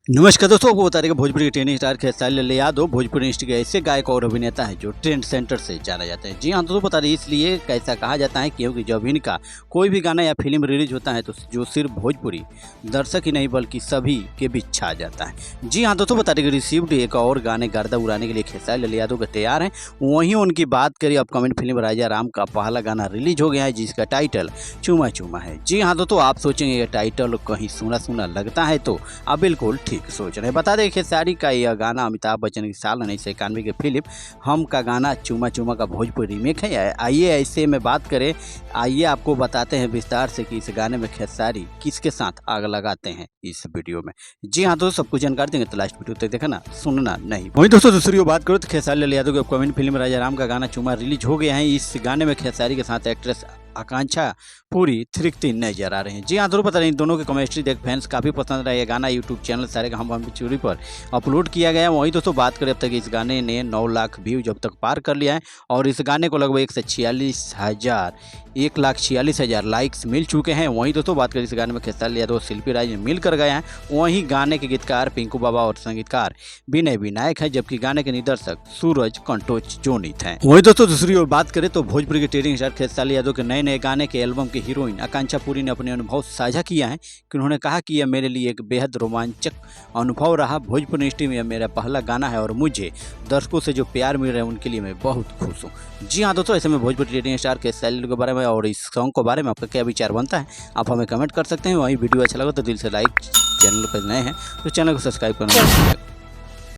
नमस्कार दोस्तों, आपको बता दें कि भोजपुरी के tennis star Khesari Lal Yadav Bhojpuri industry के ऐसे गायक और अभिनेता हैं जो ट्रेंड सेंटर से जाना जाता है। जी हाँ दोस्तों, बता दें इसलिए कैसा कहा जाता है क्योंकि जब इनका कोई भी गाना या फिल्म रिलीज होता है तो जो सिर्फ भोजपुरी दर्शक ही नहीं बल्कि सभी के बीच छा जाता है। जी हाँ दोस्तों, बता दें कि रिसीव्ड एक और गाने गर्दा उड़ाने के लिए खेसारी लाल यादव के तैयार हैं। वहीं उनकी बात करें अपकमिंग फिल्म राजा राम का पहला गाना रिलीज हो गया है जिसका टाइटल चूमा चूमा है। जी हाँ दोस्तों, आप सोचेंगे ये टाइटल कहीं सुना सुना लगता है तो आप बिल्कुल ठीक सोच रहे हैं। बता दें खेसारी का यह गाना अमिताभ बच्चन की साल 1991 की फिल्म हम का गाना चूमा चूमा का भोजपुरी रीमेक है। आइए ऐसे में बात करें, आइए आपको बताते हैं विस्तार से कि इस गाने में खेसारी किसके साथ आग लगाते हैं इस वीडियो में। जी हाँ दोस्तों, सब कुछ जानकारी देंगे तो लास्ट वीडियो तक देखना, सुनना नहीं। वहीं दोस्तों दूसरी बात करो तो खेसारी लाल यादव की अपकमिंग फिल्म राजा राम का गाना चूमा रिलीज हो गया है। इस गाने में खेसारी के साथ एक्ट्रेस आकांक्षा पूरी थिरकती नजर आ रहे हैं। जी हाँ दोस्तों, पता नहीं दोनों की केमिस्ट्री देख फैंस काफ़ी पसंद रहा है। ये गाना यूट्यूब चैनल सारे हम चोरी पर अपलोड किया गया है। वहीं दोस्तों बात करें अब तक इस गाने ने 9 लाख व्यू जब तक पार कर लिया है और इस गाने को लगभग 1,46,000 लाइक्स मिल चुके हैं। वहीं दोस्तों बात करें इस गाने में खेसारी यादव शिल्पी राज मिल कर गए हैं। वहीं गाने के गीतकार पिंकू बाबा और संगीतकार विनय विनायक हैं, जबकि गाने के निर्देशक सूरज कंटोच जोनित हैं। वहीं दोस्तों दूसरी ओर बात करें तो भोजपुरी के ट्रेंडिंग स्टार खेसारी यादव के नए गाने के एल्बम की हीरोइन आकांक्षा पूरी ने अपने अनुभव साझा किया है कि उन्होंने कहा कि यह मेरे लिए एक बेहद रोमांचक अनुभव रहा। भोजपुरी इंडस्ट्री में यह मेरा पहला गाना है और मुझे दर्शकों से जो प्यार मिल रहा है उनके लिए मैं बहुत खुश हूँ। जी हाँ दोस्तों, ऐसे में भोजपुरी ट्रेंडिंग स्टार खेसारी के बारे में और इस सॉन्ग के बारे में आपका क्या विचार बनता है आप हमें कमेंट कर सकते हैं। वहीं वीडियो अच्छा लगा तो दिल से लाइक, चैनल पर नए हैं तो चैनल को सब्सक्राइब करना।